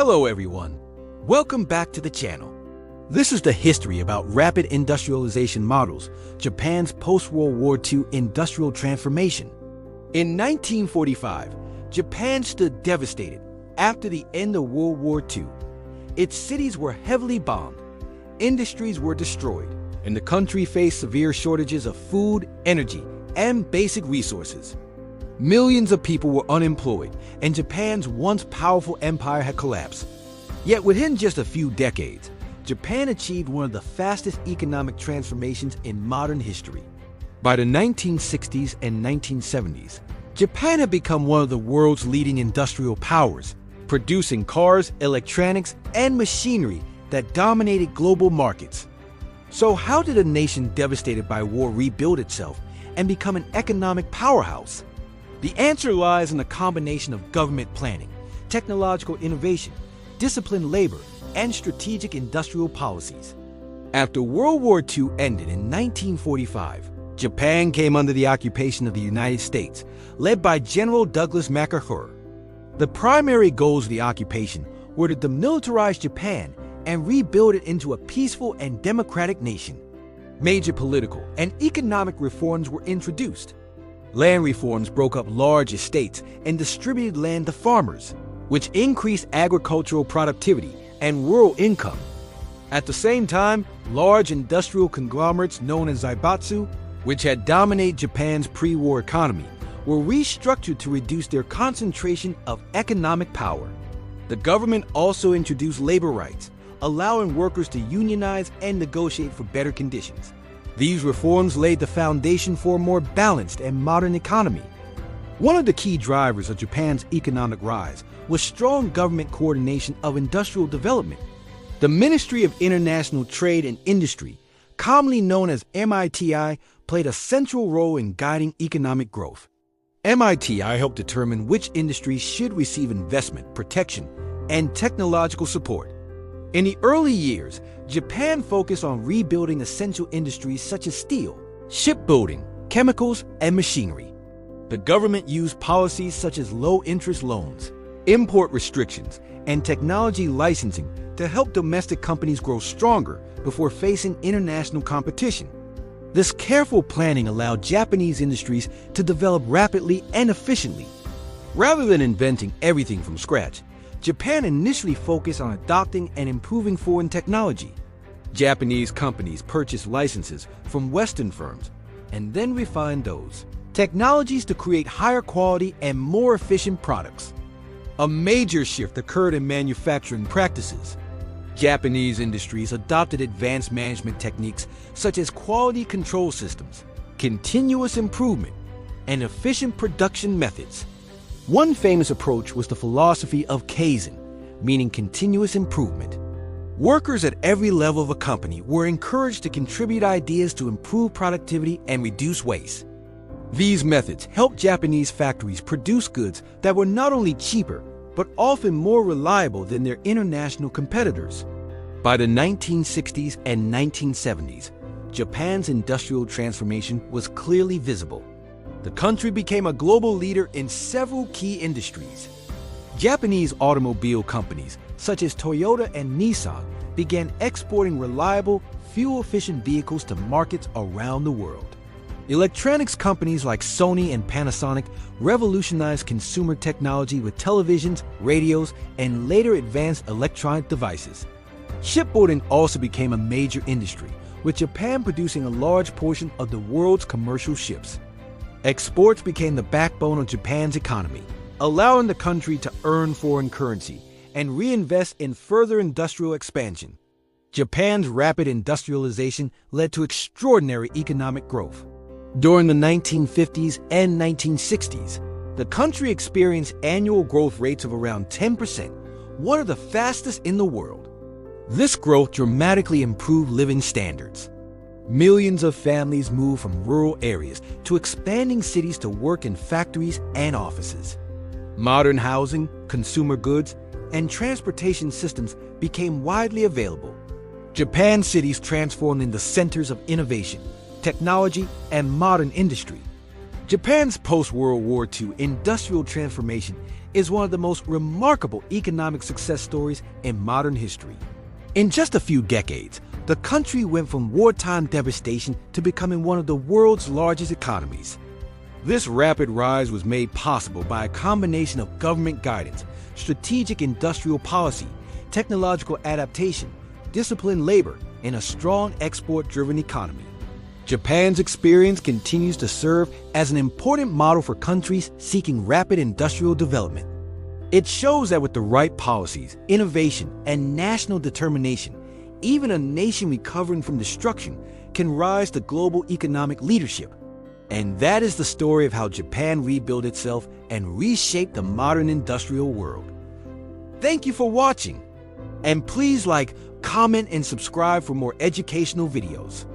Hello everyone, welcome back to the channel. This is the history about rapid industrialization models, Japan's post-World War II industrial transformation. In 1945, Japan stood devastated after the end of World War II. Its cities were heavily bombed, industries were destroyed, and the country faced severe shortages of food, energy, and basic resources. Millions of people were unemployed, and Japan's once powerful empire had collapsed. Yet within just a few decades, Japan achieved one of the fastest economic transformations in modern history. By the 1960s and 1970s, Japan had become one of the world's leading industrial powers, producing cars, electronics, and machinery that dominated global markets. So how did a nation devastated by war rebuild itself and become an economic powerhouse? The answer lies in a combination of government planning, technological innovation, disciplined labor, and strategic industrial policies. After World War II ended in 1945, Japan came under the occupation of the United States, led by General Douglas MacArthur. The primary goals of the occupation were to demilitarize Japan and rebuild it into a peaceful and democratic nation. Major political and economic reforms were introduced. Land reforms broke up large estates and distributed land to farmers, which increased agricultural productivity and rural income. At the same time, large industrial conglomerates known as zaibatsu, which had dominated Japan's pre-war economy, were restructured to reduce their concentration of economic power. The government also introduced labor rights, allowing workers to unionize and negotiate for better conditions. These reforms laid the foundation for a more balanced and modern economy. One of the key drivers of Japan's economic rise was strong government coordination of industrial development. The Ministry of International Trade and Industry, commonly known as MITI, played a central role in guiding economic growth. MITI helped determine which industries should receive investment, protection, and technological support. In the early years, Japan focused on rebuilding essential industries such as steel, shipbuilding, chemicals, and machinery. The government used policies such as low-interest loans, import restrictions, and technology licensing to help domestic companies grow stronger before facing international competition. This careful planning allowed Japanese industries to develop rapidly and efficiently. Rather than inventing everything from scratch, Japan initially focused on adopting and improving foreign technology. Japanese companies purchased licenses from Western firms and then refined those technologies to create higher quality and more efficient products. A major shift occurred in manufacturing practices. Japanese industries adopted advanced management techniques such as quality control systems, continuous improvement, and efficient production methods. One famous approach was the philosophy of Kaizen, meaning continuous improvement. Workers at every level of a company were encouraged to contribute ideas to improve productivity and reduce waste. These methods helped Japanese factories produce goods that were not only cheaper, but often more reliable than their international competitors. By the 1960s and 1970s, Japan's industrial transformation was clearly visible. The country became a global leader in several key industries. Japanese automobile companies, such as Toyota and Nissan, began exporting reliable, fuel-efficient vehicles to markets around the world. Electronics companies like Sony and Panasonic revolutionized consumer technology with televisions, radios, and later advanced electronic devices. Shipbuilding also became a major industry, with Japan producing a large portion of the world's commercial ships. Exports became the backbone of Japan's economy, allowing the country to earn foreign currency and reinvest in further industrial expansion. Japan's rapid industrialization led to extraordinary economic growth. During the 1950s and 1960s, the country experienced annual growth rates of around 10%, one of the fastest in the world. This growth dramatically improved living standards. Millions of families moved from rural areas to expanding cities to work in factories and offices. Modern housing, consumer goods, and transportation systems became widely available. Japan's cities transformed into centers of innovation, technology, and modern industry. Japan's post-World War II industrial transformation is one of the most remarkable economic success stories in modern history. In just a few decades, the country went from wartime devastation to becoming one of the world's largest economies. This rapid rise was made possible by a combination of government guidance, strategic industrial policy, technological adaptation, disciplined labor, and a strong export-driven economy. Japan's experience continues to serve as an important model for countries seeking rapid industrial development. It shows that with the right policies, innovation, and national determination, even a nation recovering from destruction can rise to global economic leadership. And that is the story of how Japan rebuilt itself and reshaped the modern industrial world. Thank you for watching, and please like, comment, and subscribe for more educational videos.